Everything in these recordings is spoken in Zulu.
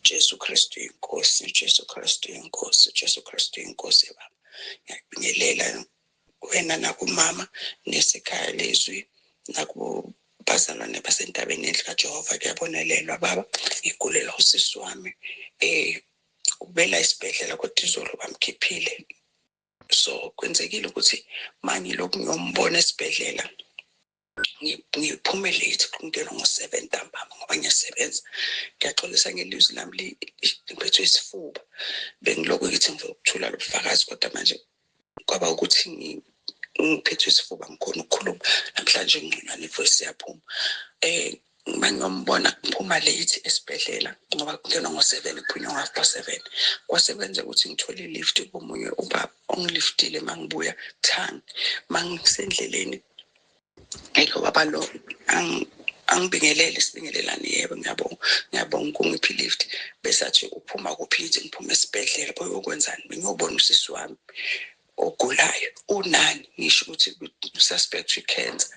Jesu Kristu inkosi, Jesu Kristu inkosi, Jesu Kristu inkosi baba. Ngiyakubingelela wena nakumama nesekhaya lezwi nakubazalwane basentabeni endlu kaJehova kuyabonelelwa baba. Igulela usisi wami ubela isibhedlela kodwa izolo bamkhiphile. So kwenzekile ukuthi mangilokhu ngiyombona esibhedlela ngiphume late kungena ngo-7 ntambama ngoba ngiyasebenza. Ngiyaxolisa ngelizwi lami liphethwe isifuba. Bengilokhu ngithi ngizokuthula lobufakazi kodwa manje kwaba ukuthi ngiphethwe isifuba ngikhona ukukhuluma namhlanje ngingconywana ivoice yaphuma. Mangiyombona ngiphuma late esibhedlela ngoba kungena ngo-7 kuphunywa ngo-7:30. Kwasebenza ukuthi ngithole lift komunye ubaba ongiliftile mangibuya Thangi. Mangisendleleni baba lo angibingelele sibingelelane yebo ngiyabonga kungiphi lift bese athi uphuma kuphi ngiphuma esibhedlela boyokwenzani ngiyobona usisi wami ogulayo unani ngisho ukuthi suspect cancer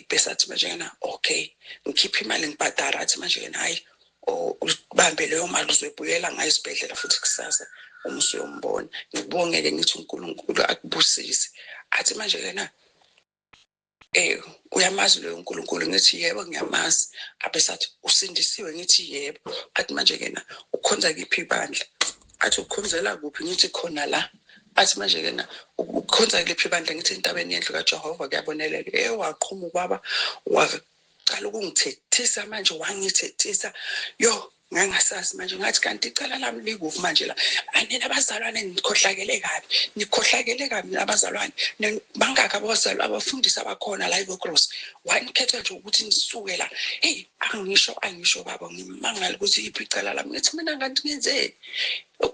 bese athi manje yena okay ngikhipha imali ngibhadara athi manje yena hayi ubambe leyo mali uzobuyela ngayo esibhedlela futhi kusasa uma usuyombona. Ngibongeke ngithi uNkulunkulu akubusise. Athi manje yena uyamazi lo uNkulunkulu ngithi yebo ngiyamazi. Abesathi usindisiwe ngithi yebo. Athi manje yena ukhonza kiphi ibandla? Athi ukhonzela kuphi ngithi khona la. Athi manje yena ukhonza klephi ibandla ngithi entabeni yendlu kaJehova kuyabonelela. Waqhuma ubaba waqala ukungithethisa manje wangithethisa yo ngangasazi manje ngathi kanti icala lami likufu manje la anina abazalwane nikhohlakele kabi abazalwane bangaka abazalwane abafundisi abakhona la eVokros wanikhetha nje ukuthi nisuke la angisho baba ngimangala ukuthi iphi icala lami ngithi mina kanti ngenzeni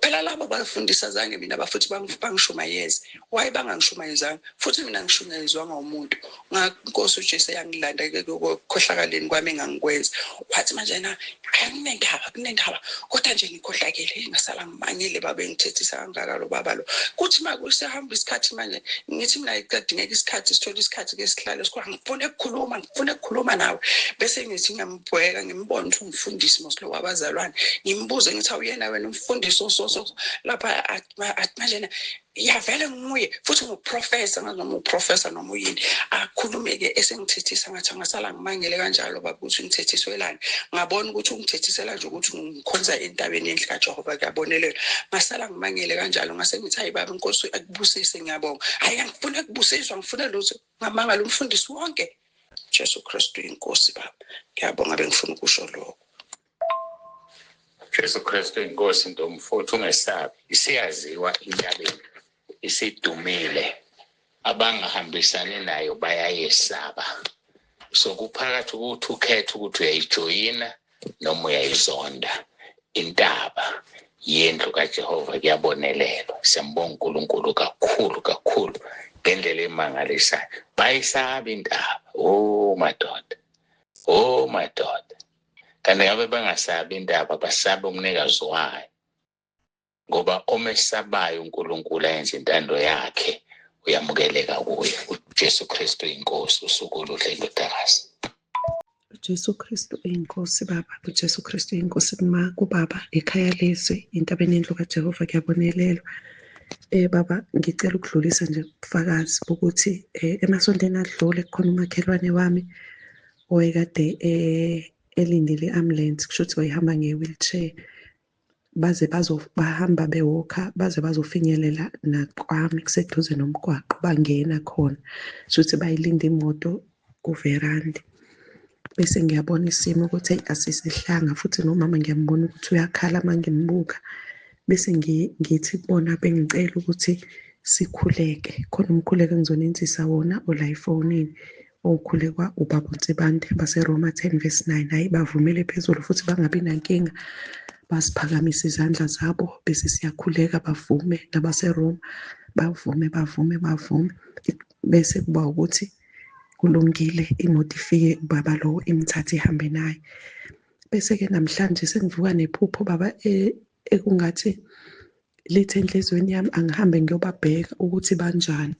phela labo bafundisa zange mina bafuthi bangishumayeze why bangangishumayezanga futhi mina ngishumayezwanga umuntu ngaNkosi uJesu yangilanda kokhohlakaleni kwami engangikwenza wathi manje na kunendaba kodwa nje ngikhohlakele ngasala ngimangele babe ngithethisa kangaka lo baba lo kuthi makusehamba isikhathi manje ngithi mina ngidingeka isikhathi sithola isikhathi ke sihlale sikho ngifuna ukukhuluma nawe bese ngithi ngiyambheka ngimbona ukuthi umfundisi moslo wabazalwane ngimbuze ngithi awuyena wena umfundisi lapha athi manje yavele nguye futhi nguprofessor noma uprofessor noma uyini akhulumeke esengithethisa ngathi angasala ngimangele kanjalo baba ukuthi ngithethiswelani ngabona ukuthi ungithethisela nje ukuthi ngikhonza entabeni yendlu kaJehova kuyabonelela ngasala ngimangele kanjalo ngase ngithi hayi baba Inkosi akubusise ngiyabonga hayi ngifuna ukubusiswa ngifuna lutho ngamanga lo mfundisi wonke Jesu Kristu inkosi baba ngiyabonga bengifuna ukusho lokho. Jesu Kristu inkosi ntomfuthu ungesabi isiyaziwa intabeni isidumile abangahambisani nayo bayayesaba so kuphakathi ukuthi ukhethe ukuthi uyayijoyina noma uyayizonda intaba yendlu kaJehova kuyabonelelwa. Siyambonga uNkulunkulu kakhulu ngendlela emangalisayo bayisaba intaba madoda kanti ngabe bangasabi indaba basabe umnikazi wayo ngoba omesabayo uNkulunkulu ayenza intando yakhe uyamukeleka kuye. uJesu Kristu inkosi usuku oluhle indodakazi. uJesu Kristu inkosi baba uJesu Kristu inkosi kubaba ekhaya lezwi intabeni yendlu kaJehova kuyabonelelwa. Baba ngicela ukudlulisa nje ubufakazi bokuthi emasontweni adlule khona umakhelwane wami oyekade elindile ambulance kusho ukuthi wayihamba nge-wheelchair baze bahamba bewalker baze bazofinyelela nakwami kuseduze nomgwaqo bangena khona kusho ukuthi bayilinda imoto kuverandi bese ngiyabona isimo ukuthi asisihlanga futhi nomama ngiyambona ukuthi uyakhala mangimbuka bese ngithi kubona bengicela ukuthi sikhuleke khona umkhuleko engizonenzisa wona ola efonini okhulekwa ubaba uNtsibande baseRoma 10:9 hayi bavumele phezulu futhi bangabi nankinga basiphakamise izandla zabo bese siyakhuleka bavume nabaseRoma bavume bese kuba ukuthi kulungile imoto ifike ubaba lo imthathe ihambe naye bese ke namhlanje sengivuka nephupho baba ekungathi lithe enhlizweni yami angihambe ngiyobabheka ukuthi banjani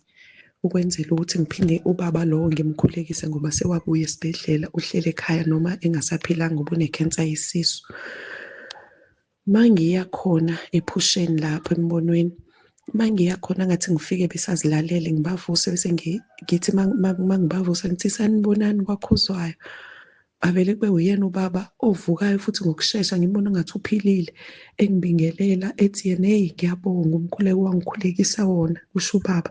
ukwenzela ukuthi ngiphinde ubaba lo ngimkhulekise ngoba sewabuya esibhedlela uhlele ekhaya noma engasaphilanga ubune cancer yesisu Mangiya khona ephusheni lapho embonweni, mangiya khona ngathi ngifike besazilalele ngibavuse bese ngithi mangibavusa ngithi sanibonani kwaKhuzwayo. Bavele kube uyena ubaba ovukayo futhi ngokushesha ngibona engathi uphilile, engibingelela ethi yena, hheyi ngiyabonga umkhuleko wangikhulekisa wona, kusho ubaba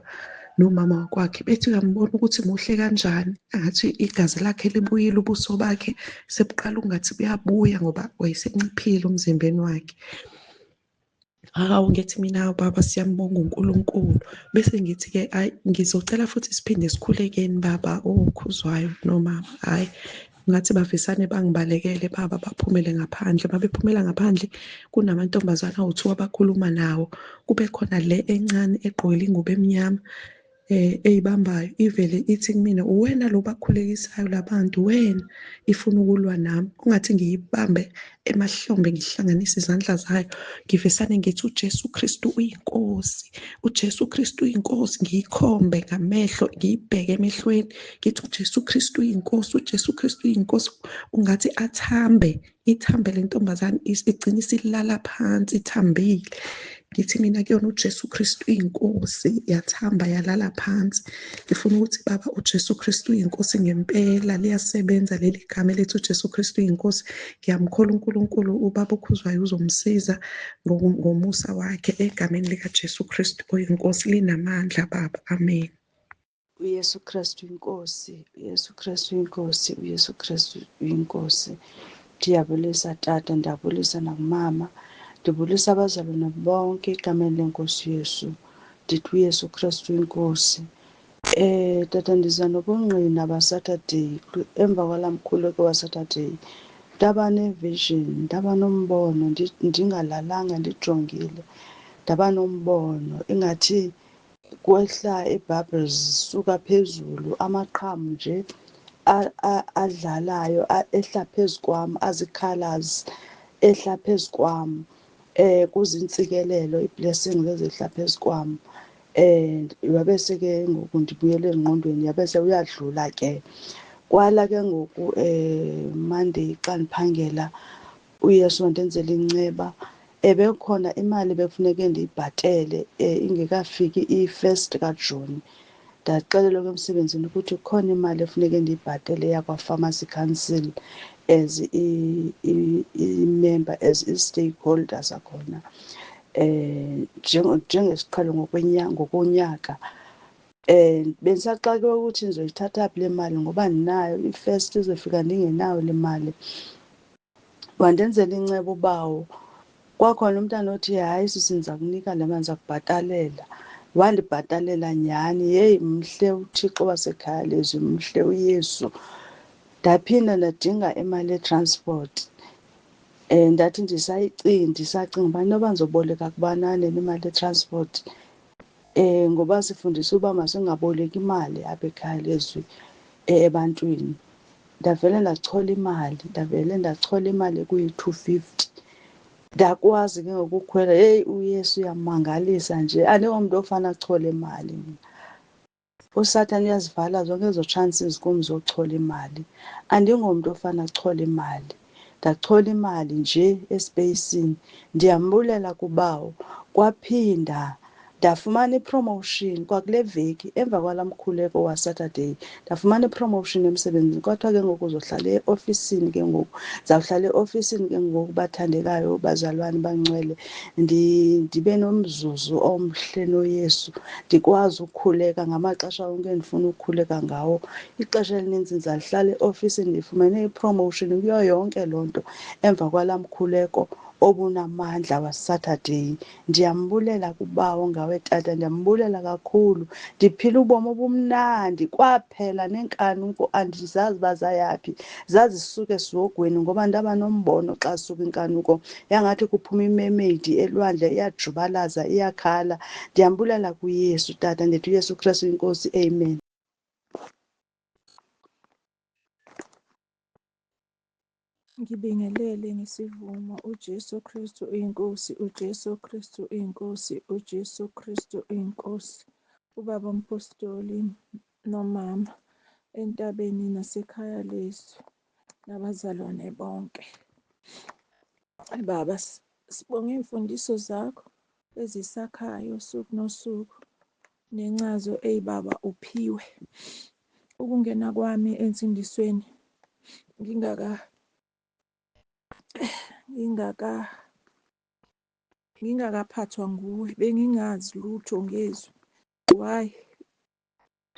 nomama wakwakhe. Bethi uyambona ukuthi muhle kanjani, angathi igazi lakhe libuyile, ubuso bakhe sebuqala ungathi buyabuya ngoba wayesenciphile emzimbeni wakhe. Hawu, ngithi mina baba siyambonga uNkulunkulu. Bese ngithi-ke ayi ngizocela futhi siphinde sikhulekeni baba oKhuzwayo nomama. Hhayi, ngathi bavesane bangibalekele baba baphumele ngaphandle. Uma bephumela ngaphandle kunamantombazane awu-2 abakhuluma nawo. Kube khona le encane egqokile ingubo emnyama eyibambayo, ivele ithi kumina, uwena lo bakhulekisayo labantu, wena? Ifuna ukulwa nami. Kungathi ngiyibambe emahlombe ngihlanganise izandla zayo, ngivesane ngithi uJesu Kristu uyinkosi, uJesu Kristu uyinkosi, ngiyikhombe ngamehlo, ngiyibheke emehlweni ngithi uJesu Kristu uyinkosi, uJesu Kristu uyinkosi. Ungathi ithambe le ntombazane igcine isilala phansi ithambile. Ngithi mina kuyona uJesu Kristu uyinkosi, yathamba yalala phansi. Ngifuna ukuthi baba uJesu Kristu uyinkosi ngempela, liyasebenza leli gama elithi uJesu Kristu uyinkosi. Ngiyamkholwa uNkulunkulu ubaba oKhuzwayo uzomsiza ngomusa wakhe egameni likaJesu Kristu oyinkosi, linamandla baba, amen. uYesu Kristu inkosi, uYesu Kristu inkosi, uYesu Kristu inkosi. Ndiyabulisa tata, ndiyabulisa nakumama, ndibulisa abazalwane bonke egameni lenkosi Yesu. Ndithi uYesu Kristu inkosi. Tata, ndiza nobungqina baSaturday. Emva kwalaa mkhuleko waSaturday ndaba nevision, ndaba nombono, ndingalalanga ndijongile. Ndaba nombono ingathi kwehla i-bubbles suka phezulu, amaqhamu nje adlalayo ehla phezu kwam, azi-colours ehla phezu kwam, kuzintsikelelo, i-blessing ezehla phezu kwam. Yabe seke ngoku ndibuyele engqondweni, yabe uyadlula ke. Kwala ke ngoku Monday xa ndiphangela uYesu wandenzela inceba. Bekukhona imali bekufuneke ndiyibhatele ingekafiki i-1st kaJuni. Ndaxelelwa ke emsebenzini ukuthi kukhona imali efuneke ndiyibhatele yakwa-Pharmacy Council as i-member, as i-stakeholder sakhona, njengesiqhelo ngokonyaka. Bendisaxakwe ukuthi ndizoyithatha phi le mali ngoba ndinayo i-1st izofika ndingenayo le mali. Wandenzela inceba ubawo. Kwakhona umntana othi, hayi sisi ndiza kunika le mali, ndiza kubhatalela. Wandibhatalela nyhani. Yeyi, mhle uThixo wasekhaya lezwi, mhle uYesu. Ndaphinda ndadinga imali ye-transport. Ndathi ndisacinga uba inoba ndizoboleka kubanani le mali ye-transport, ngoba sifundiswa uba masingaboleki imali apha ekhaya lezwi ebantwini. Ndavele ndachola imali ekuyi-250. Ndakwazi ke ngoku ukukhwela. Heyi, uYesu uyamangalisa nje, andingomntu ofana achole imali mna. USathane uyazivala zonke ezo chances kum zochola imali. Andingomntu ofana achole imali. Ndachola imali nje espeyisini. Ndiyambulela kubawo. Kwaphinda ndafumana ipromotion kwakule veki emva kwalaa mkhuleko waSaturday. Ndafumana ipromotion emsebenzini. Kwathiwa ke ngoku uzohlala eofisini ke ngoku. Ndizawuhlala eofisini ke ngoku bathandekayo, bazalwane bangcwele. Ndibe nomzuzu omhle noYesu. Ndikwazi ukukhuleka ngamaxesha onke endifuna ukukhuleka ngawo. Ixesha elininzi ndizalihlala eofisini. Ndifumene ipromotion kuyo yonke loo nto emva kwalaa mkhuleko obunamandla waSaturday. Ndiyambulela kubawo ngawe tata, ndiyambulela kakhulu. Ndiphila ubomi obumnandi. Kwaphela neenkanuko andizazi uba zayaphi, zazisuka esihogweni ngoba ndaba nombono xa zisuka inkanuko. Yangathi kuphuma imermaid elwandle, iyajubalaza, iyakhala. Ndiyambulela kuYesu tata, ndithi uYesu Kristu inkosi, amen. Ngibingelele ngesivumo, uJesu Kristu uyinkosi, uJesu Kristu uyinkosi, uJesu Kristu uyinkosi. Ubaba umpostoli nomama entabeni nasekhaya lezwi, nabazalwane bonke. Baba, Sibonga iy'mfundiso zakho ezisakhayo usuku nosuku, nencazo ey'baba uphiwe. Ukungena kwami ensindisweni ngingakaphathwa nguwe, bengingazi lutho ngezwi. Why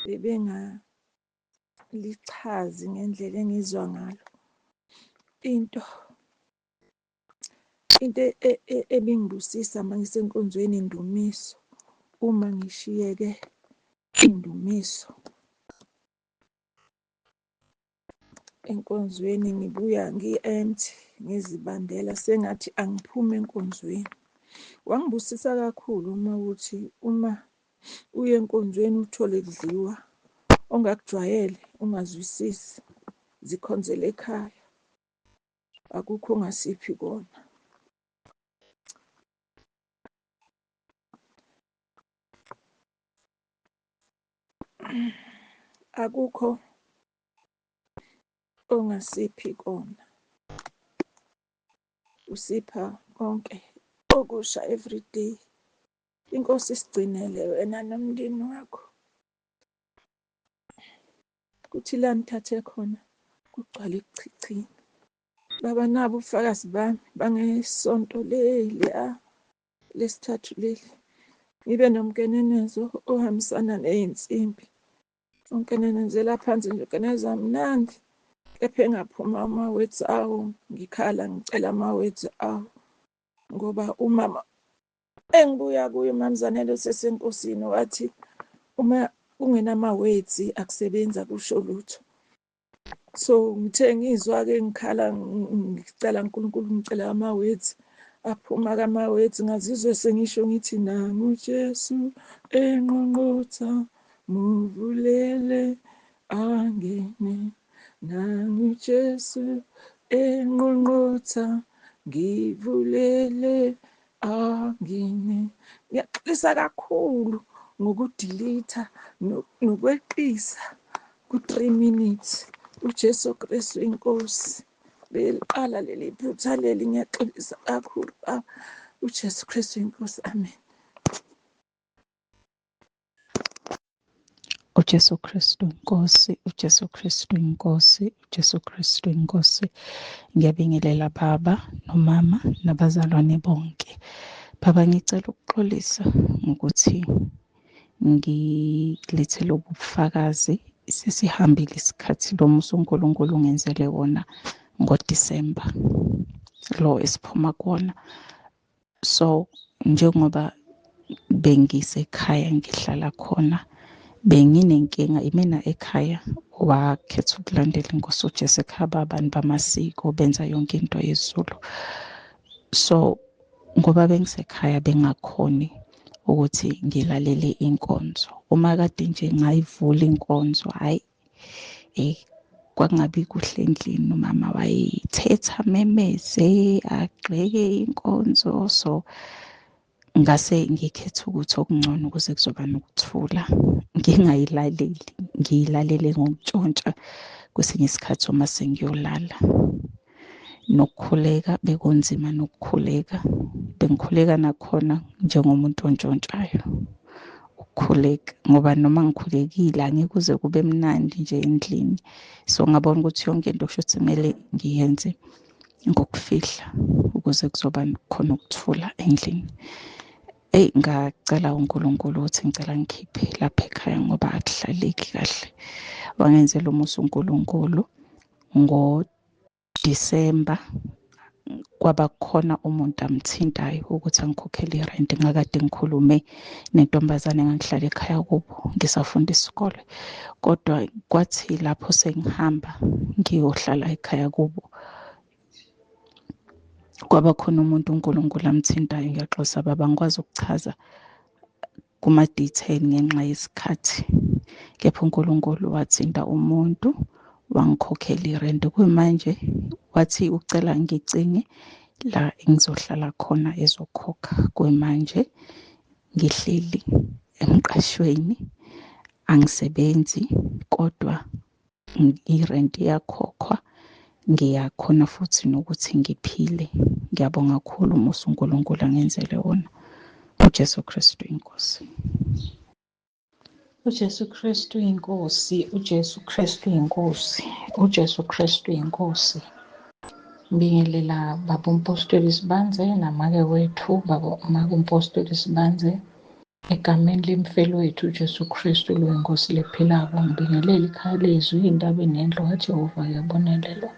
bebengalichazi ngendlela engizwa ngalo. Into ebingibusisa uma ngisenkonzweni indumiso, uma ngishiyeke indumiso enkonzweni ngibuya ngi-empty, ngizibandela sengathi angiphumi enkonzweni. Wangibusisa kakhulu uma uye enkonzweni uthole kudliwa ongakujwayele, ungazwisisi, zikhonzela ekhaya, akukho ongasiphi kona. Akukho ongasiphi kona. Usipha konke okusha everyday. Inkosi isigcinele wena nomndeni wakho. Kuthi la nithathe khona kugcwale ekuchichini. Baba, nabo ubufakazi bami bangesonto lesithathu leli. Ngibe nomkenenezo ohambisana ney'nsimbi. Unkenenezela phansi nje, ukeneza mnandi. Kepha engaphuma ama-words awo, ngikhala ngicela ama-words awo. Ngoba umama engibuya kuye uMamzanele osesenkosini wathi uma kungenama-words akusebenzi, akusho lutho. So ngithe ngizwa-ke ngikhala ngicela uNkulunkulu, ngicela ama-words. Aphuma-ke ama-words ngazizwe sengisho ngithi nangu Jesu enqonqotha, muvulele angene. Nangu Jesu enqonqotha, ngivulele angene. Ngiyaxolisa kakhulu ngokudilitha nokweqisa ku-3 minutes. uJesu Kristu inkosi. Beliqala leli phutha leli, ngiyaxolisa kakhulu. uJesu Kristu inkosi, amen. uJesu Kristu inkosi, uJesu Kristu inkosi, uJesu Kristu inkosi. Ngiyabingelela baba nomama nabazalwane bonke. Baba, ngicela ukuxolisa ngokuthi ngilethele ubufakazi. Sesihambile isikhathi lo musa uNkulunkulu ungenzele wona ngoDisemba lo esiphuma kuwona. So njengoba bengisekhaya ngihlala khona, benginenkinga imina ekhaya wakhetha ukulandela inkosi uJesu ekhaya abantu bamasiko benza yonke into yesiZulu. So ngoba bengisekhaya bengakhoni ukuthi ngilalele inkonzo. Uma kade nje ngayivula inkonzo, kwakungabi kuhle endlini. Umama wayethetha memeze agxeke inkonzo. So ngase ngikhetha ukuthi okungcono ukuze kuzoba nokuthula ngingayilaleli, ngiyilalele ngokutshontsha kwesinye isikhathi uma sengiyolala. Nokukhuleka bekunzima, nokukhuleka bengikhuleka nakhona njengomuntu ontshontshayo. Ukukhuleka ngoba noma ngikhulekile angeke kuze kube mnandi nje endlini. So ngabona ukuthi yonke into kusho ukuthi kumele ngiyenze ngokufihla ukuze kuzoba khona ukuthula endlini. Ngacela uNkulunkulu ukuthi ngicela ngikhiphe lapha ekhaya ngoba akuhlaleki kahle. Wangenzela umusa uNkulunkulu ngoDisemba. Kwaba khona umuntu amthintayo ukuthi angikhokhele irenti. Ngakade ngikhulume nentombazane engangihlala ekhaya kubo ngisafunda isikole, kodwa kwathi lapho sengihamba ngiyohlala ekhaya kubo, kwaba khona umuntu uNkulunkulu amthintayo. Ngiyaxolisa baba, ngikwazi ukuchaza kuma-detail ngenxa yesikhathi. Kepha uNkulunkulu wathinta umuntu wangikhokhela irenti. Kuyimanje wathi ucela ngicinge la engizohlala khona ezokhokha. Kuyimanje ngihleli emqashweni, angisebenzi, kodwa irenti iyakhokhwa. Ngiyakhona futhi nokuthi ngiphile, Ngiyabonga kakhulu umusa uNkulunkulu angenzele wona. uJesu Kristu inkosi. uJesu Kristu inkosi, uJesu Kristu inkosi, uJesu Kristu inkosi. Ngibingelela Baba uMpostoli Sibanze namake wethu Baba Maka uMpostoli Sibanze egameni lemfelo wethu uJesu Kristu luyinkosi lephilako. Ngibingelela ikhaya lezwi iy'ntabeni nendlu kaJehova yabonelelwa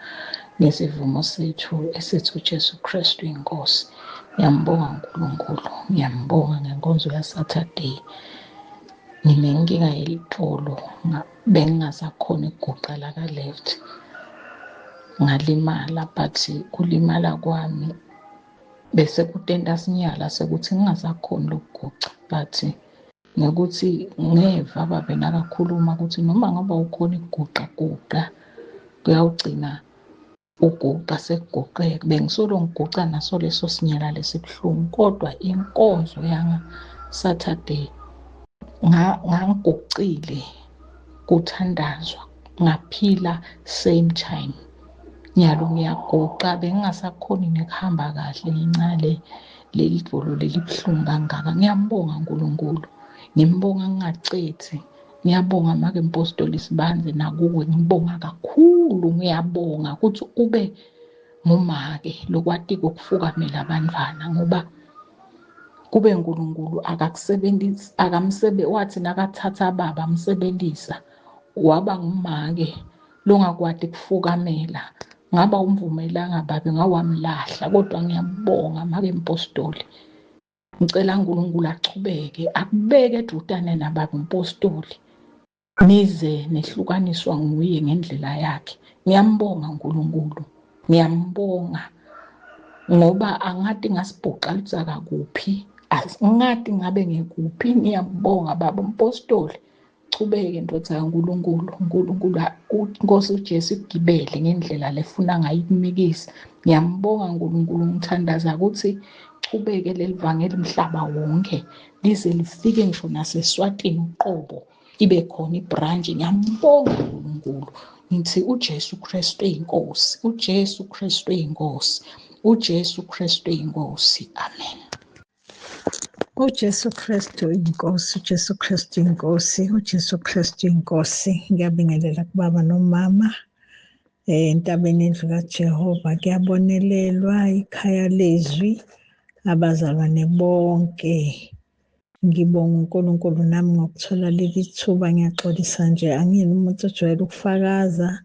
nesivumo sethu esithi uJesu Kristu inkosi. Ngiyambonga uNkulunkulu, ngiyambonga ngenkonzo yaSaturday. Nginenkinga yelitolo, bengingasakhona ukuguqa la ka-left, ngalimala, but kulimala kwami bese kutenta sinyala sekuthi ngingasakhoni ukuguqa, but ngekuthi ngeva babe nakakhuluma ukuthi noma ngoba ukhona ukuguqa kuyawugcina uguqa sekuguqeka. Bengisolo ngiguqa naso leso sinyala lesibuhlungu, kodwa inkonzo yanga-Saturday ngangiguqile kuthandazwa, ngaphila same time. Nyalo ngiyaguqa bengingasakhoni nekuhamba kahle ngenxa leli dolo leli buhlungu kangaka. Ngiyambonga uNkulunkulu, ngimbonga ngingacethi. Ngiyabonga Maka uMpostoli Sibanze nakuwe, ngibonga kakhulu. Ngiyabonga ukuthi ube ngumake lokwati ukufukamela abantwana, ngoba kube uNkulunkulu akakusebenzisi, wathi nakathatha baba amsebenzisa waba ngumake longakwati kufukamela. Ngaba umvumelanga babe ngawamlahla, kodwa ngiyabonga Maka uMpostoli. Ngicela uNkulunkulu achubeke akubeke edutane nababa uMpostoli, nize nehlukaniswa nguye ngendlela yakhe. Ngiyambonga uNkulunkulu, ngiyambonga ngoba angathi ngasibhuqalisa kakuphi, angathi ngabe ngekuphi. Ngiyambonga baba uMpostoli, chubeke ndoda kaNkulunkulu. uNkulunkulu Nkosi uJesu igibele ngendlela lefuna ngayikumikisa. Ngiyambonga uNkulunkulu, ngithandaza ukuthi chubeke leli vangeli mhlaba wonke lize lifike ngisho naseSwatini uqobo ibe khona ibranch. Ngiyambonga uNkulunkulu, ngithi uJesu Kristu inkosi, uJesu Kristu inkosi, uJesu Kristu inkosi. Amen. uJesu Kristu inkosi, uJesu Kristu inkosi, uJesu Kristu inkosi. Ngiyabingelela kubaba nomama entabeni indlu kaJehova. Kuyabonelelwa ikhaya lezwi, abazalwane bonke. Ngibonga uNkulunkulu nami ngokuthola leli thuba. Ngiyaxolisa nje angiyena umuntu ojwayele ukufakaza,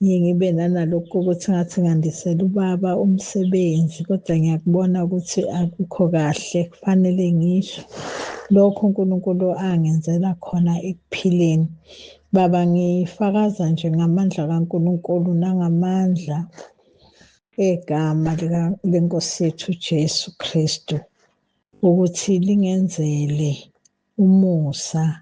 ngibe nanalokhu ukuthi ngathi ngandisela ubaba umsebenzi, kodwa ngiyakubona ukuthi akukho kahle, kufanele ngisho lokho uNkulunkulu angenzela khona ekuphileni. Baba, ngifakaza nje ngamandla kaNkulunkulu nangamandla egama lenkosi yethu uJesu Kristu ukuthi lingenzele umusa.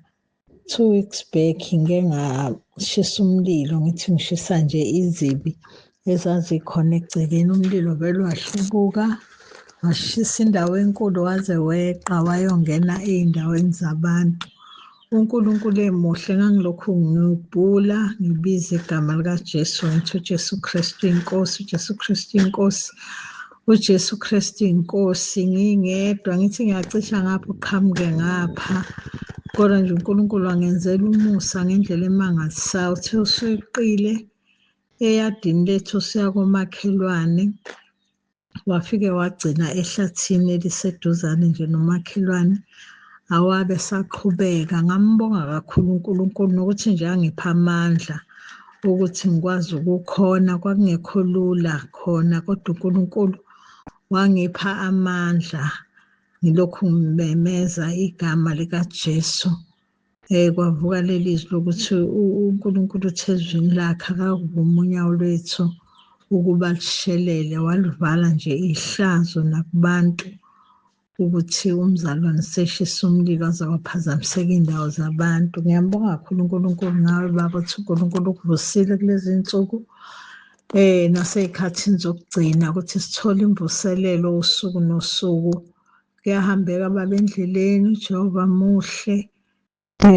2 weeks back ngike ngashisa umlilo, ngithi ngishisa nje izibi ezazikhona egcekeni. Umlilo vele wahlubuka washisa indawo enkulu waze weqa wayongena ey'ndaweni zabantu. uNkulunkulu emuhle, ngangilokhu ngibhula ngibiza igama likaJesu, ngithi uJesu Kristu inkosi, uJesu Kristu inkosi, uJesu Kristu inkosi. Ngingedwa ngithi ngiyacisha ngapha uqhamuke ngapha, kodwa nje uNkulunkulu wangenzela umusa ngendlela emangalisayo. Uthe usuyeqile eyadini lethu siya komakhelwane, wafike wagcina ehlathini eliseduzane nje nomakhelwane, awabe saqhubeka. Ngambonga kakhulu uNkulunkulu nokuthi nje angipha amandla ukuthi ngikwazi ukukhona. Kwakungekho lula khona, kodwa uNkulunkulu wangipha amandla ngilokhu ngimemeza igama likaJesu. Kwavuka leli zwi lokuthi uNkulunkulu uthe ezwini lakhe akavumi unyawo lwethu ukuba lishelele, walivala nje ihlazo nakubantu ukuthi umzalwane seshisa umlilo aze kwaphazamiseka iy'ndawo zabantu. Ngiyambonga kakhulu uNkulunkulu ngawe baba, ukuthi uNkulunkulu ukuvusile kulezi nsuku nasey'khathini zokugcina ukuthi sithole imvuselelo usuku nosuku. Kuyahambeka baba endleleni, uJehova muhle.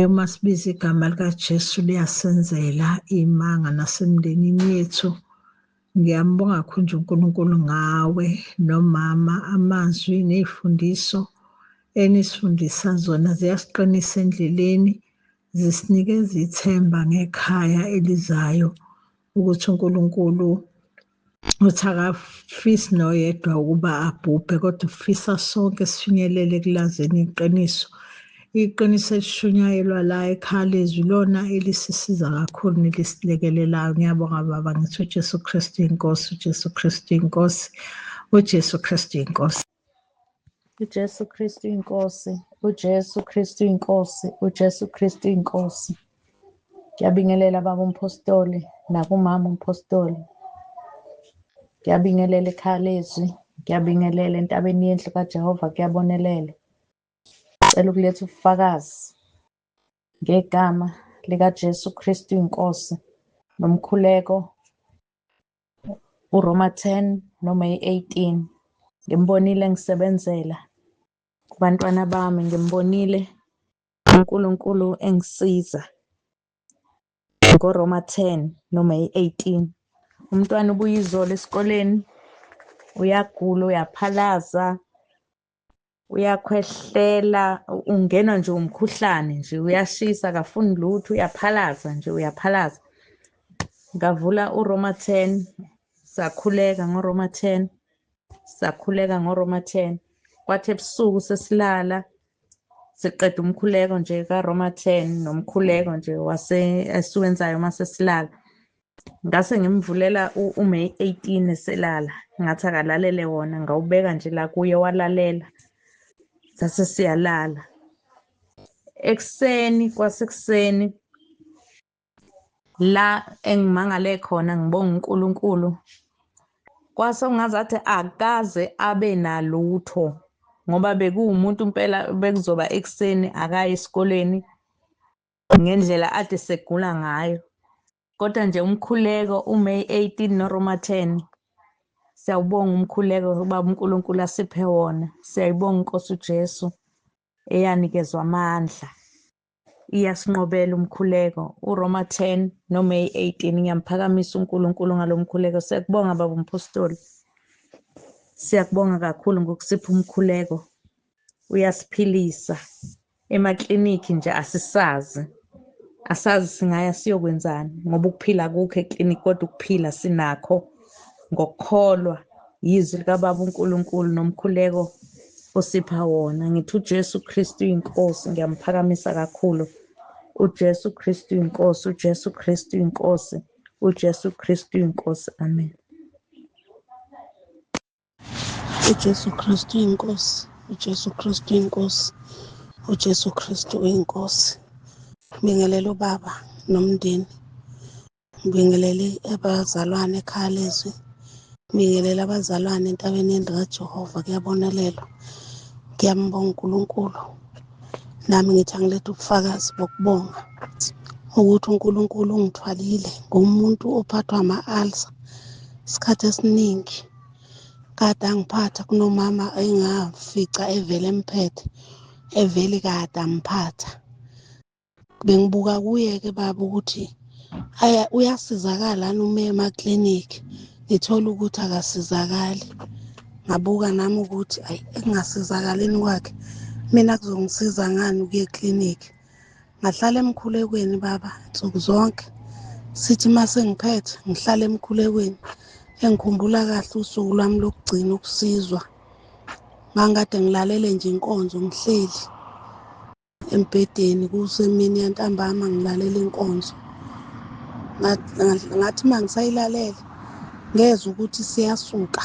Uma sibiza igama likaJesu liyasenzela iy'manga nasemndenini yethu. Ngiyambonga kakhulu nje uNkulunkulu ngawe nomama, amazwi ney'fundiso enisifundisa zona ziyasiqinisa endleleni, zisinikeza ithemba ngekhaya elizayo ukuthi uNkulunkulu uthi akafisi noyedwa ukuba abhubhe, kodwa ufisa sonke sifinyelele ekulazeni iqiniso. Iqiniso elishunyayelwa la ekhaya lezwi ilona elisisiza kakhulu nelisilekelelayo. Ngiyabonga Baba, ngithi uJesu Kristu inkosi, uJesu Kristu inkosi, uJesu Kristu inkosi. uJesu Kristu inkosi, uJesu Kristu inkosi, uJesu Kristu inkosi. Ngiyabingelela Baba umpostoli nakumama umpostoli. Ngiyabingelela ekhaya lezwi, ngiyabingelela entabeni yendlu kaJehova, kuyabonelela. Cela ukuletha ubufakazi ngegama likaJesu Kristu inkosi nomkhuleko uRoma 10 noMeyi 18. Ngimbonile ngisebenzela kubantwana bami, ngimbonile uNkulunkulu engisiza ngoRoma 10 noMeyi 18. Umntwana ubuye izolo esikoleni, uyagula, uyaphalaza, uyakhwehlela, ungenwa nje umkhuhlane nje, uyashisa, akafuni lutho, uyaphalaza nje, uyaphalaza. Ngavula uRoma 10, sakhuleka ngoRoma 10, sakhuleka ngoRoma 10. Kwathi ebusuku sesilala, siqeda umkhuleko nje kaRoma 10 nomkhuleko nje esiwenzayo mase silala. Ngase ngimvulela uMeyi 18 eselala, ngathi akalalele wona, ngawubeka nje la kuye, walalela. Sase siyalala. Ekuseni kwasekuseni la engimangale khona, ngibonga uNkulunkulu, kwase ungazathi akaze abe nalutho, ngoba bekuwumuntu impela, bekuzoba ekuseni akaye esikoleni ngendlela ade segula ngayo. Kodwa nje umkhuleko uMeyi 18 noRoma 10, siyawubonga umkhuleko ubaba uNkulunkulu asiphe wona. Siyayibonga inkosi uJesu eyanikezwa amandla, iyasinqobela umkhuleko uRoma 10 noMeyi 18. Ngiyamphakamisa uNkulunkulu ngalo mkhuleko. Siyakubonga baba umpostoli, siyakubonga kakhulu ngokusipha umkhuleko, uyasiphilisa. Emaklinikhi nje asazi singaya siyokwenzani, ngoba ukuphila akukho eklinikhi, kodwa ukuphila sinakho ngokukholwa yizwi likababa uNkulunkulu nomkhuleko osipha wona. Ngithi uJesu Kristu inkosi, ngiyamphakamisa kakhulu uJesu Kristu inkosi, uJesu Kristu inkosi, uJesu Kristu inkosi. Amen. uJesu Kristu inkosi, uJesu Kristu inkosi, uJesu Kristu uyinkosi. Ngibingelela ubaba nomndeni, ngibingelele abazalwane ekhaya lezwi, ngibingelela abazalwane entabeni yendlu kaJehova. Kuyabonelelwa, ngiyambonga uNkulunkulu. Nami ngithi angilethe ubufakazi bokubonga ukuthi uNkulunkulu ungithwalile. Ngumuntu ophathwa ama-ulcer isikhathi esiningi, kade angiphatha kunomama engafica evele emphethe, evele kade amphatha. Bengibuka kuye-ke baba ukuthi uyasizakala uma emaklinikhi, ngithola ukuthi akasizakali. Ngabuka nami ukuthi ekungasizakaleni kwakhe mina kuzongisiza ngani ukuya eklinikhi. Ngahlala emkhulekweni baba nsuku zonke, sithi mase ngiphethe ngihlala emkhulekweni. Engikhumbula kahle usuku lwami lokugcina ukusizwa, ngangikade ngilalele nje inkonzo, ngihleli embhedeni kusemini yantambama ngilalela inkonzo. Ngathi mangisayilalela ngezwe ukuthi siyasuka,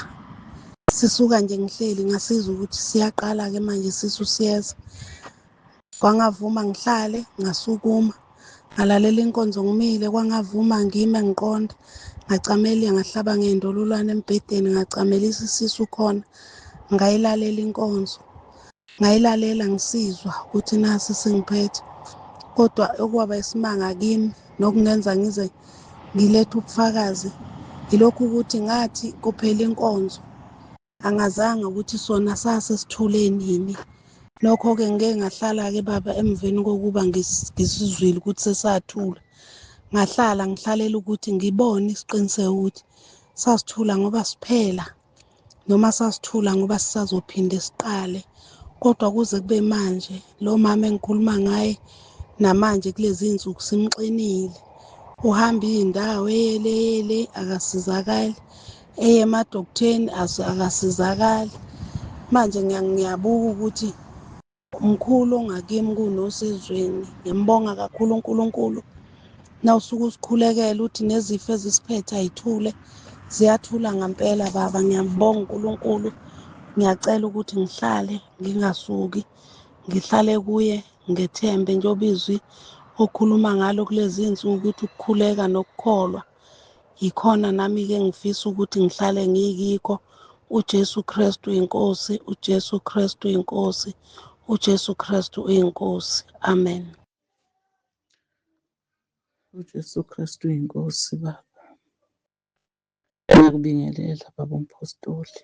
sisuka nje ngihleli, ngasizwa ukuthi siyaqala-ke manje sisu siyeza. Kwangavuma ngihlale, ngasukuma ngalalela inkonzo ngimile. Kwangavuma ngime ngiqonda, ngacamela, ngahlaba ngendololwane embhedeni, ngacamelisa isisu khona, ngayilalela inkonzo, ngayilalela ngisizwa ukuthi nasi singiphethe. Kodwa okwaba isimanga kimi nokungenza ngize ngilethe ubufakazi yilokhu ukuthi ngathi kuphela inkonzo angazange ukuthi sona sasesithule nini. Lokho-ke ngeke ngahlala-ke baba emveni kokuba ngisizwile ukuthi sesathula. Ngahlala ngihlalela ukuthi ngibone isiqiniseko ukuthi sasithula ngoba siphela noma sasithula ngoba sisazophinde siqale. Kodwa kuze kube manje lo mama engikhuluma ngaye namanje kulezi insuku simxinile. Uhamba iy'ndawo eyele akasizakali, eye emadokoteni akasizakali. Manje ngiyabuka ukuthi umkhulu ongakimi kunosezweni. Ngiyambonga kakhulu uNkulunkulu. Nawusuke usikhulekela uthi nezifo ezisiphethe ayithule, ziyathula ngampela baba. Ngiyambonga uNkulunkulu. Ngiyacela ukuthi ngihlale ngingasuki, ngihlale kuye ngethembe njengoba izwi okhuluma ngalo kulezi insuku ukuthi ukukhuleka nokukholwa yikhona nami-ke ngifisa ukuthi ngihlale ngikikho. uJesu Kristu inkosi, uJesu Kristu inkosi, uJesu Kristu uyinkosi. Amen. uJesu Kristu inkosi baba. Ngiyakubingelela baba umpostoli,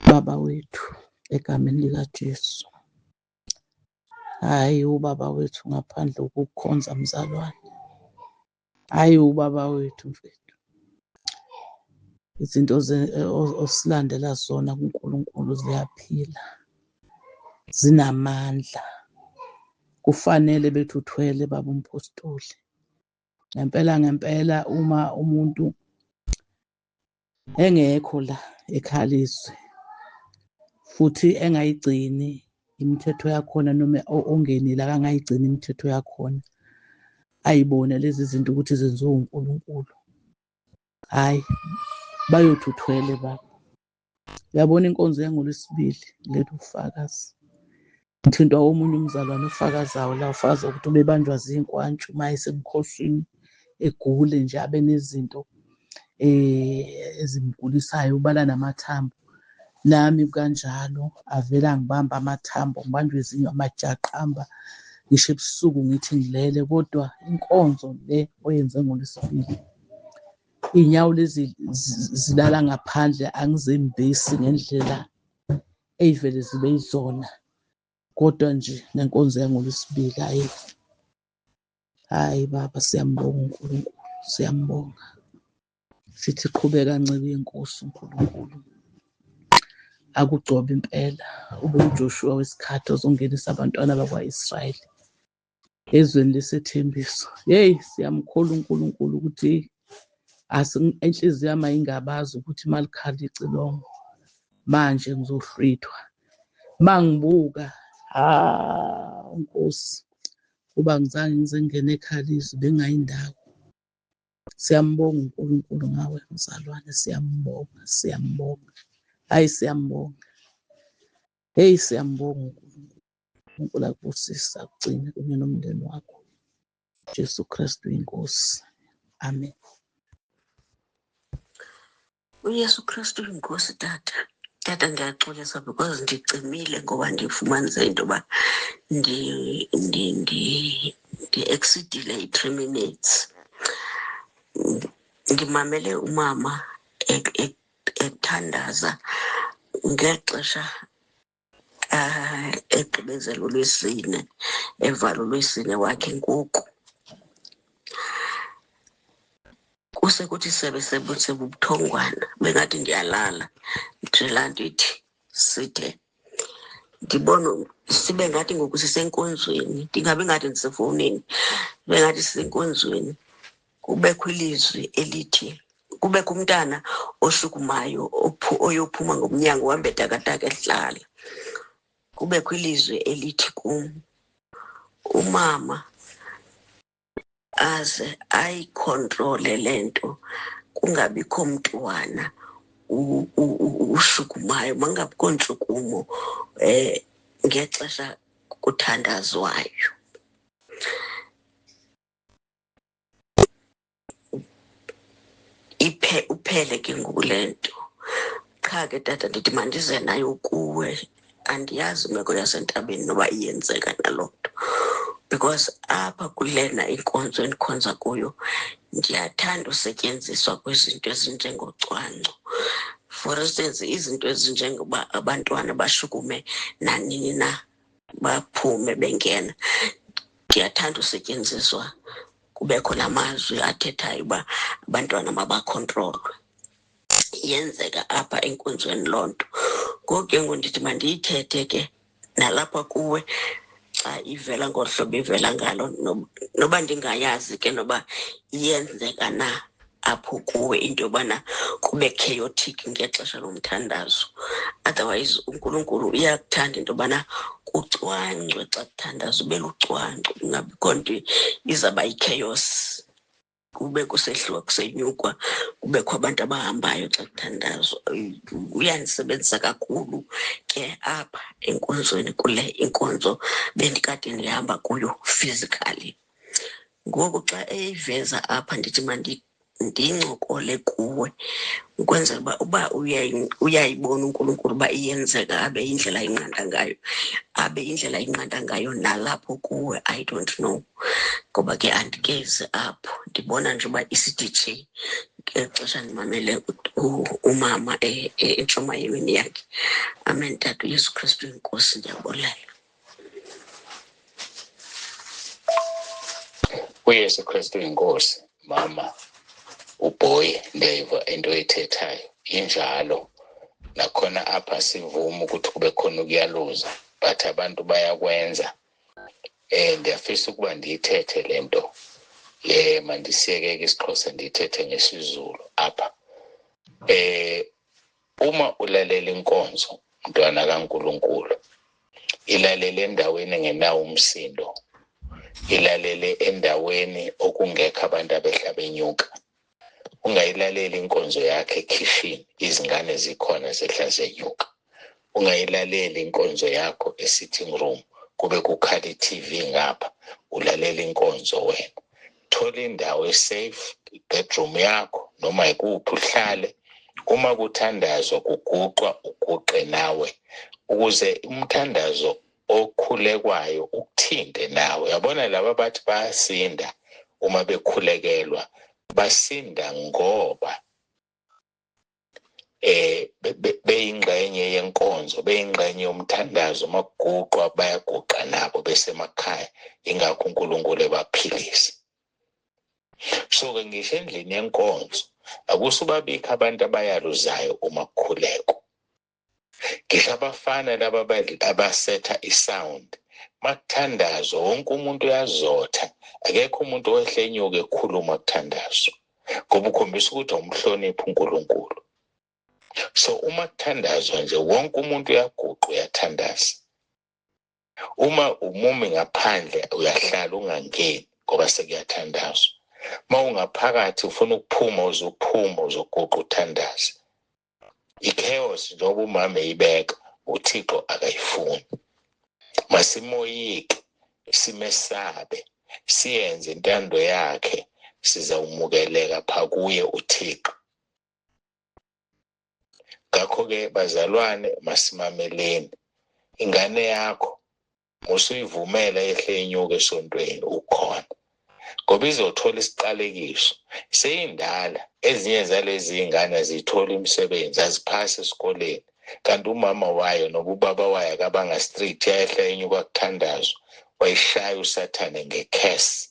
baba wethu egameni likaJesu. Hayi ubaba wethu ngaphandle kokukhonza mzalwane. Hayi ubaba wethu mfethu. Izinto osilandela zona kuNkulunkulu ziyaphila, zinamandla. Kufanele bethu uthwele baba umpostoli. Ngempela uma umuntu engekho la ekhaliswe futhi engayigcini imithetho yakhona noma ongenile akangayigcini imithetho yakhona, ayibone lezi zinto ukuthi zenziwe uNkulunkulu, hhayi bayothi uthwele baba. Uyabona inkonzo yangoLwesibili letha ubufakazi. Ngithintwa omunye umzalwane ofakazayo la, ufakaza ukuthi ubebanjwa zinkwantshu uma esemkhosini egule nje abe nezinto ezimgulisayo, ubala namathambo. Nami kanjalo avele angibamba amathambo, ngibanjwe ezinye amajaqamba, ngisho ebusuku ngithi ngilele. Kodwa inkonzo le oyenze ngoLwesibili, iy'nyawo lezi zilala ngaphandle, angizembesi ngendlela ey'vele zibe yizona. Kodwa nje nenkonzo yangoLwesibili, hhayi baba, siyambonga uNkulunkulu, siyambonga. Sithi qhubeka ncike yenkosi uNkulunkulu. Akugcobe impela ube uJoshua wesikhathi ozongenisa abantwana bakwa-Israyeli ezweni lesethembiso. Yeyi siyamkholwa uNkulunkulu ukuthi inhliziyo yami ayingabazi ukuthi malikhala icilongo manje ngizohlwithwa. Mangibuka Nkosi, kuba ngizange ngize ngingene ekhalizo bengayindawo. Siyambonga uNkulunkulu ngawe mzalwane, siyambonga, siyambonga. Hayi siyambonga. Heyi siyambonga uNkulunkulu. uNkulunkulu akubusise akugcine kunye nomndeni wakho. Jesu Kristu inkosi. Amen. uYesu Kristu inkosi tata. Tata ngiyaxolisa because ndicimile ngoba ndifumanise into yoba ndi-exceedile i-3 minutes. Ngimamele umama ethandaza ngexesha egqibezela uLwesine, evala uLwesine wakhe ngoku. Kusekuthi sebubuthongwana, bengathi ndiyalala, nje laa nto ithi sithe. Ndibona sibe ngathi ngoku sisenkonzweni, ndingabi ngathi ndisefowunini, sibe ngathi sisenkonzweni. Kubekho ilizwi elithi, kubekho umntana oshukumayo oyophuma ngomnyango uhambe etakataka ehlala. Kubekho ilizwi elithi kum, umama aze ayikhontrole le nto, kungabikho mntwana ushukumayo, mangabikho ntshukumo ngexesha kuthandazwayo. Uphele ke ngoku le nto. Qha ke tata ndithi mandize nayo kuwe, andiyazi imeko yasentabeni noba iyenzeka naloo nto, because apha kulena inkonzo endikhonza kuyo ndiyathanda usetyenziswa kwezinto ezinjengocwangco. For instance, izinto ezinjengoba abantwana bashukume nanini na, baphume bengena. Ndiyathanda usetyenziswa kubekho la mazwi athethayo uba abantwana mabakhontrolwe. yenzeka apha enkonzweni lonto. Ngoku ke ndithi mandiyithethe ke nalapha kuwe xa ivela ngohlobo ivela ngalo, noba ndingayazi ke noba iyenzeka na apho kuwe into yobana kube chaotic ngexesha lomthandazo. Otherwise uNkulunkulu uyakuthanda into yobana kucwangcwe xa kuthandaza, ube lucwangco, kungabikho nto izawuba yi-chaos. Kube kusehliwa kusenyukwa, kubekho abantu abahambayo xa kuthandazwa. Uyandisebenzisa kakhulu ke apha enkonzweni, kule inkonzo bendikade ndihamba kuyo physically. Ngoku xa eyiveza apha ndithi ndiyincokole kuwe ukwenzela uba uyayibona uNkulunkulu uba iyenzeka, abe indlela inqanda ngayo nalapho kuwe I don't know, ngoba ke andikezi apho. Ndibona nje uba isithi xesha ndimamele umama entshumayelweni yakhe. Amen. Tata uYesu Kristu inkosi, ndiyabulela. uYesu Kristu inkosi. Mama uBoy, ndiyayiva into oyithethayo, injalo. Nakhona apha sivuma ukuthi kube khona ukuyaluza, but abantu bayakwenza. Ndiyafisa ukuba ndiyithethe le nto. Mandisiyeke isiXhosa ndiyithethe ngesiZulu apha. Uma ulalela inkonzo, mntwana kaNkulunkulu, ilalele endaweni engenawo umsindo, ilalele endaweni okungekho abantu abehla benyuka. Ungayilaleli inkonzo yakhe ekhishini, izingane zikhona zehla zenyuka. Ungayilaleli inkonzo yakho e-sitting room, kube kukhala i-TV ngapha, ulalela inkonzo wena. Thola indawo esafe, i-bedroom yakho, noma ikuphi uhlale. Uma kuthandazwa kuguqwa, uguqe nawe, ukuze umthandazo okhulekwayo ukuthinte nawe. Yabona laba bathi bayasinda uma bekhulekelwa, basinda ngoba beyingxenye yenkonzo, beyingxenye yomthandazo. Makuguqwa bayaguqa nabo besemakhaya, ingakho uNkulunkulu ebaphilisa. So-ke ngisho endlini yenkonzo akusubabikho abantu abayaluzayo uma kukhuleko. Ngisho abafana laba abasetha isound, makuthandazwa wonke umuntu uyazotha, akekho umuntu owehlenyuka ekhuluma kuthandazwa, ngoba ukhombisa ukuthi umhloniphi uNkulunkulu. So uma kuthandazwa nje wonke umuntu uyaguqa, uyathandaza. Uma umumi ngaphandle uyahlala ungangeni ngoba sekuyathandazwa. Ma ungaphakathi ufuna ukuphuma, uzophuma, uzoguqa uthandaza. I-chaos njengoba umama eyibeka, uThixo akayifuni. Masimoyike, simesabe, siyenze intando yakhe, sizawumukeleka pha kuye uThixo. Ngakho-ke bazalwane, masimameleni. Ingane yakho musuyivumela ehle inyuke esontweni, ukhona, ngoba izothola isiqalekiso. Seyindala, ezinye zalezi ingane zithola imisebenzi, aziphasi esikoleni, kanti umama wayo nobubaba wayo akabanga street, yayehla inyuka kuthandazwa, wayishaya usathane ngekhesi.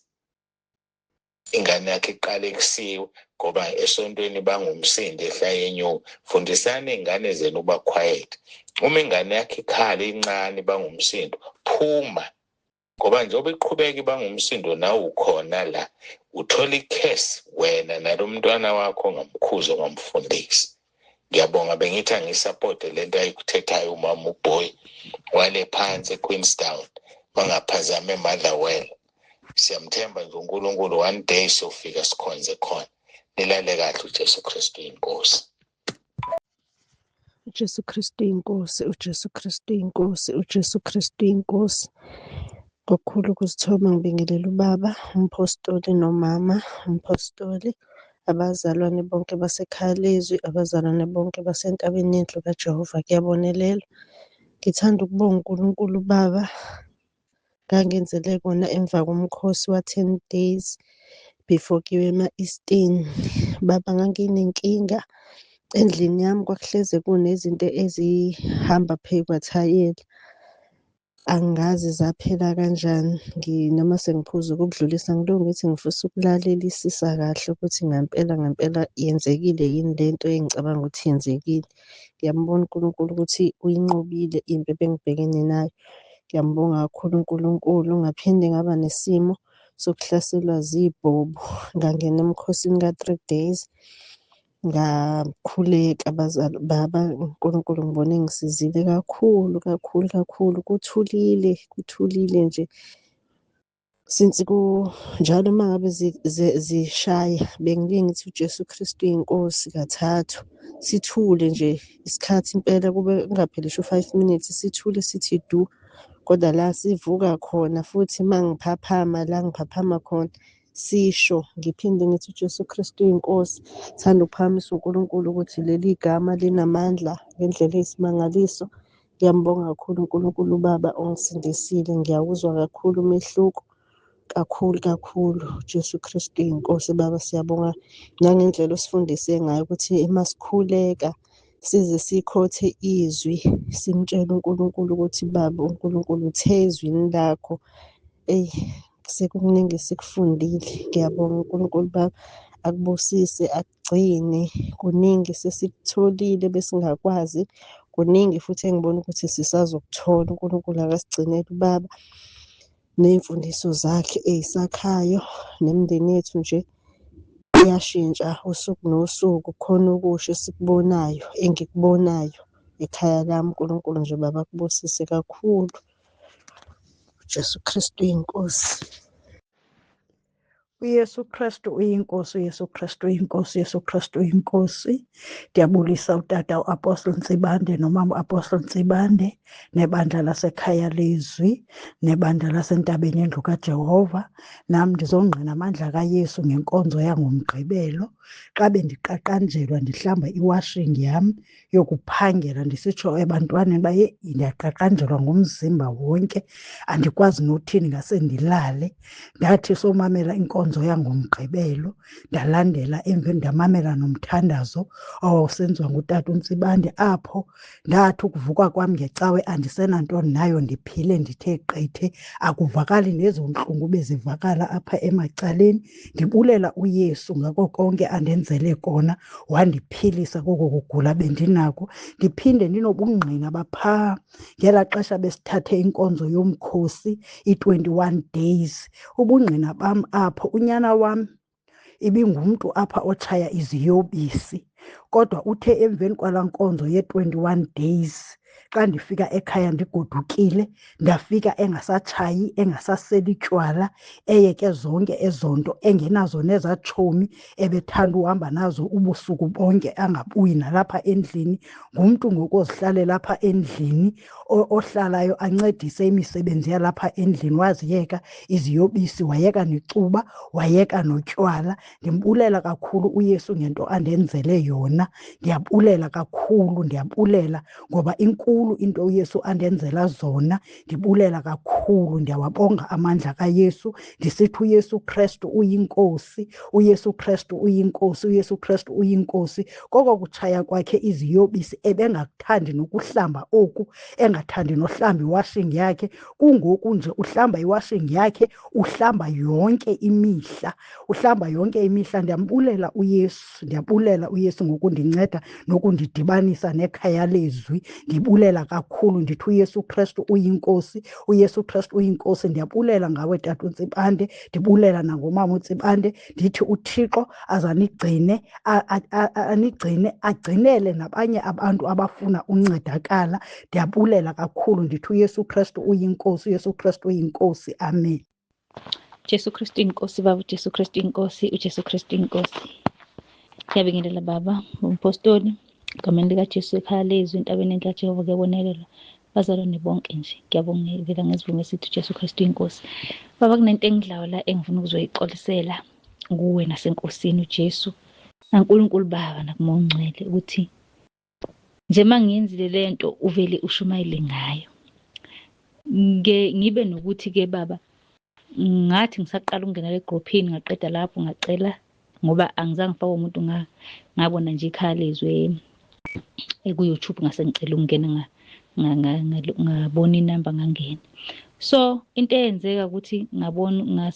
Ingane yakhe iqalekisiwe ngoba esontweni bangumsindi ehla yenyuka. Fundisani ingane zenu uba quiet. Uma ingane yakhe ikhala incane bangumsindo, phuma, ngoba njengoba iqhubeka ibangumsindo nawe ukhona la, uthola ikhesi wena nalo mntwana wakho ongamkhuza, ongamfundisi. Ngiyabonga, bengithi angisupport lento ayikuthethayo umama uBoy wale phansi eQueenstown, bangaphazame Motherwell. Siyamthemba nje uNkulunkulu, one day sofika sikhonze khona. Nilale kahle. uJesu Kristu inkosi. uJesu Kristu inkosi, uJesu Kristu inkosi, uJesu Kristu inkosi. Ngokukhulu ukuzithoma ngibingelela ubaba, umpostoli nomama umpostoli, abazalwane bonke basekhaya lezwi, abazalwane bonke basentabeni yendlu kaJehova kuyabonelela. Ngithanda ukubonga uNkulunkulu baba, ngangenzele kona emva komkhosi wa-10 days before kiwe ema-Eastern. Baba, nganginenkinga endlini yami, kwakuhleze kunezinto ezihamba phezu kwathayela. Angazi zaphela kanjani noma sengiphuza ukudlulisa ngiloko ngithi ngifisa ukulalelisisa kahle ukuthi ngampela yenzekile yini lento engicabanga ukuthi yenzekile. Ngiyambona uNkulunkulu ukuthi uyinqobile impi ebengibhekene nayo. Ngiyambonga kakhulu uNkulunkulu. Ngaphinde ngaba nesimo sokuhlaselwa zibhobo, ngangena emkhosini ka-3 days. Ngakhuleka bazali baba, uNkulunkulu ngibone ngisizile kakhulu. Kuthulile nje. Since njalo uma ngabe zishaya bengike ngithi uJesu Kristu inkosi kathathu. Sithule nje isikhathi impela kube kungapheli 5 minutes sithule sithi du. Kodwa la sivuka khona futhi ngiphaphama khona sisho ngiphinde ngithi uJesu Kristu inkosi. Thanda ukuphakamisa uNkulunkulu ukuthi leli gama linamandla ngendlela eyisimangaliso. Ngiyambonga kakhulu uNkulunkulu Baba ongisindisile. Ngiyawuzwa kakhulu umehluko kakhulu. Jesu Kristu inkosi Baba, siyabonga nangendlela osifundise ngayo ukuthi masikhuleka size sikhothe izwi simtshele uNkulunkulu ukuthi Baba uNkulunkulu uthe ezwini lakho sekukuningi sikufundile. Ngiyabonga uNkulunkulu Baba, akubusise akugcine. Kuningi sesikutholile besingakwazi, kuningi futhi engibona ukuthi sisazokuthola. uNkulunkulu akasigcinele Baba ney'mfundiso zakhe ey'sakhayo, nemindeni yethu nje iyashintsha usuku nosuku. Khona okusho esikubonayo engikubonayo ekhaya lami. uNkulunkulu nje Baba akubusise kakhulu. uJesu Kristu inkosi. uYesu Kristu uyinkosi, uYesu Kristu uyinkosi, uYesu Kristu uyinkosi. Ndiyabulisa utata u-Apostle Ntsibande nomama u-Apostle Ntsibande, nebandla lasekhaya lezwi, nebandla lasentabeni yendlu kaJehova. Nami ndizongqina amandla kaYesu ngenkonzo yangoMgqibelo. Xa bendiqaqanjelwa ndihlamba iwashing yami yokuphangela, ndisitsho ebantwaneni uba ndiyaqaqanjelwa ngumzimba wonke, andikwazi nothini ngase ndilale. Ndathi somamela inkonzo yangoMgqibelo, ndalandela emveni ndamamela nomthandazo owawusenziwa ngutata uNtsibande, apho ndathi ukuvuka kwami ngecawe andisenantoni nayo, ndiphile ndithe qethe. Akuvakali nezo ntlungu bezivakala apha emacaleni. Ndibulela uYesu ngako konke andenzele kona, wandiphilisa koko kugula bendinako. Ndiphinde ndinobungqina baphaa ngelaa xesha besithathe inkonzo yomkhosi, i-21 days. Ubungqina bam apho, unyana wam ibingumntu apha otshaya iziyobisi, kodwa uthe emveni kwalaa nkonzo ye-21 days xa ndifika ekhaya ndigodukile, ndafika engasatshayi, engasaseli tywala, eyeke zonke ezo nto, engenazo nezatshomi ebethanda uhamba nazo ubusuku bonke angabuyi nalapha endlini. Ngumntu ngoku ozihlalela apha endlini, ohlalayo ancedise imisebenzi yalapha endlini. Waziyeka iziyobisi, wayeka necuba, wayeka notywala. Ndimbulela kakhulu uYesu ngento andenzele yona. Ndiyabulela kakhulu, ndiyabulela ngoba inkulu into uYesu andenzela zona. Ndibulela kakhulu, ndiyawabonga amandla kaYesu. Ndisithi uYesu Kristu uyinkosi, uYesu Kristu uyinkosi, uYesu Kristu uyinkosi. Koko kutshaya kwakhe iziyobisi ebengakuthandi nokuhlamba oku, engathandi nohlamba iwashing yakhe, kungoku nje uhlamba iwashing yakhe, uhlamba yonke imihla, uhlamba yonke imihla. Ndiyambulela uYesu, ndiyabulela uYesu ngokundinceda nokundidibanisa nekhaya lezwi. Ndibulela kakhulu, ndithi uYesu Kristu uyinkosi, uYesu Kristu uyinkosi. Ndiyabulela ngawe tata uNtsibande, ndibulela nangomama uNtsibande. Ndithi uThixo azanigcine, anigcine, agcinele nabanye abantu abafuna uncedakala. Ndiyabulela kakhulu, ndithi uYesu Kristu uyinkosi, uYesu Kristu uyinkosi. Amen. Jesu Kristu inkosi Baba, uJesu Kristu inkosi, uJesu Kristu inkosi. Ngiyabingelela Baba umpostoli egameni likaJesu ekhaya lezwi entabeni kaJehova kuyabonelelwa. Bazalwane bonke nje ngiyabongela ngezivume esithi uJesu Kristu inkosi. Baba, kunento engidlayo la engifuna ukuzoyixolisela kuwe nasenkosini uJesu naNkulunkulu Baba nakuMongcwele, ukuthi nje mangiyenzile lento uvele ushumayele ngayo. Ngibe nokuthi ke Baba, ngathi ngisaqala ukungena legrouphini ngaqeda lapho ngacela, ngoba angizange ngifake umuntu ngabona nje ikhaya lezwi ku-YouTube ngase ngicela ukungena ngabona inamba ngangena. So into eyenzeka ukuthi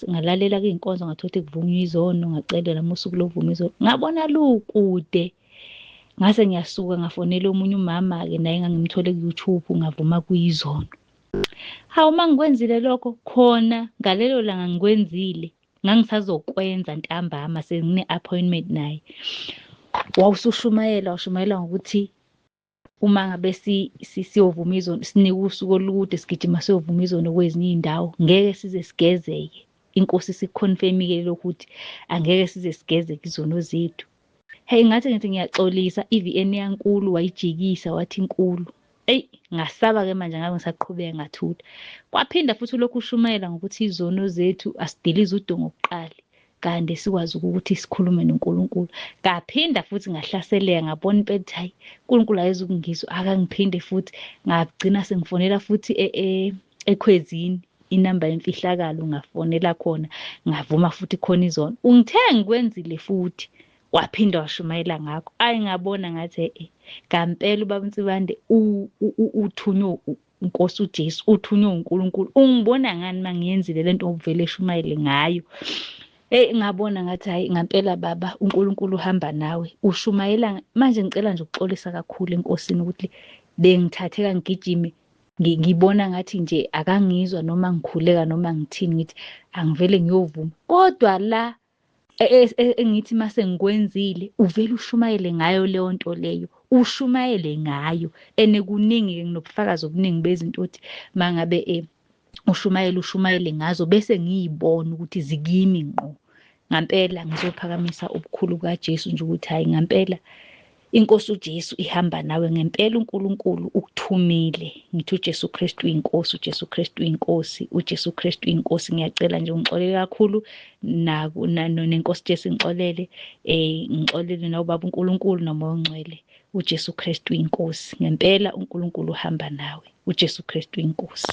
ngalalela kuyinkonzo ngathola ukuthi kuvunywa izono, ngacela nami usuku lovuma izono, ngabona lukude. Ngase ngiyasuka ngafonela omunye umama-ke naye ngangimthole ku-YouTube ngavuma kuyizono. Hawu uma ngikwenzile lokho khona ngalelo langa ngikwenzile ngangisazokwenza ntambama sengine-appointment naye. Washumayela ngokuthi uma ngabe siyovuma izono, sinike usuku olukude sigijima siyovuma izono kwezinye iy'ndawo, ngeke size sigezeke. Inkosi isikhonfemile lokhu ukuthi angeke size sigezeke izono zethu. Hey, ngathi ngiyaxolisa, i-VN yankulu wayijikisa wathi inkulu. Eyi, ngasaba-ke manje ngabe ngisaqhubeka ngathula. Kwaphinda futhi ulokhu ushumayela ngokuthi izono zethu asidilize udongo kuqala, kanti sikwazi ukuthi sikhulume noNkulunkulu. Ngaphinda futhi ngahlaseleka ngabona impela ukuthi hayi, uNkulunkulu akazukungizwa, akangiphinde futhi ngagcina sengifonela futhi ekhwezini inamba yemfihlakalo ngafonela khona ngavuma futhi khona izono. Ungithe ngikwenzile futhi waphinda washumayela ngakho. Ayi ngabona ngathi ngampela ubaba uNtsibande uthunywe uNkosi uJesu, uthunywe uNkulunkulu. Ungibona ngani mangiyenzile lento ovele eshumayele ngayo? Ngabona ngathi hayi ngampela baba uNkulunkulu uhamba nawe. Ushumayela manje ngicela nje ukuxolisa kakhulu enkosini ukuthi bengithatheka ngigijime ngibona ngathi nje akangizwa noma ngikhuleka noma ngithini ngithi angivele ngiyovuma. Kodwa la engithi mase ngikwenzile uvele ushumayele ngayo leyo nto leyo, ushumayele ngayo. Kuningi-ke nginobufakazi obuningi bezinto ukuthi mangabe ushumayele ngazo bese ngiyibona ukuthi zikimi ngqo. Ngampela ngizophakamisa ubukhulu bukaJesu nje ukuthi hayi ngampela inkosi uJesu ihamba nawe, ngempela uNkulunkulu ukuthumile. Ngithi uJesu Kristu uyinkosi, uJesu Kristu uyinkosi, uJesu Kristu uyinkosi. Ngiyacela nje ungixolele kakhulu nenkosi Jesu ngixolele, ngixolele na ubaba uNkulunkulu nomoya ongcwele. uJesu Kristu uyinkosi. Ngempela uNkulunkulu uhamba nawe. uJesu Kristu uyinkosi.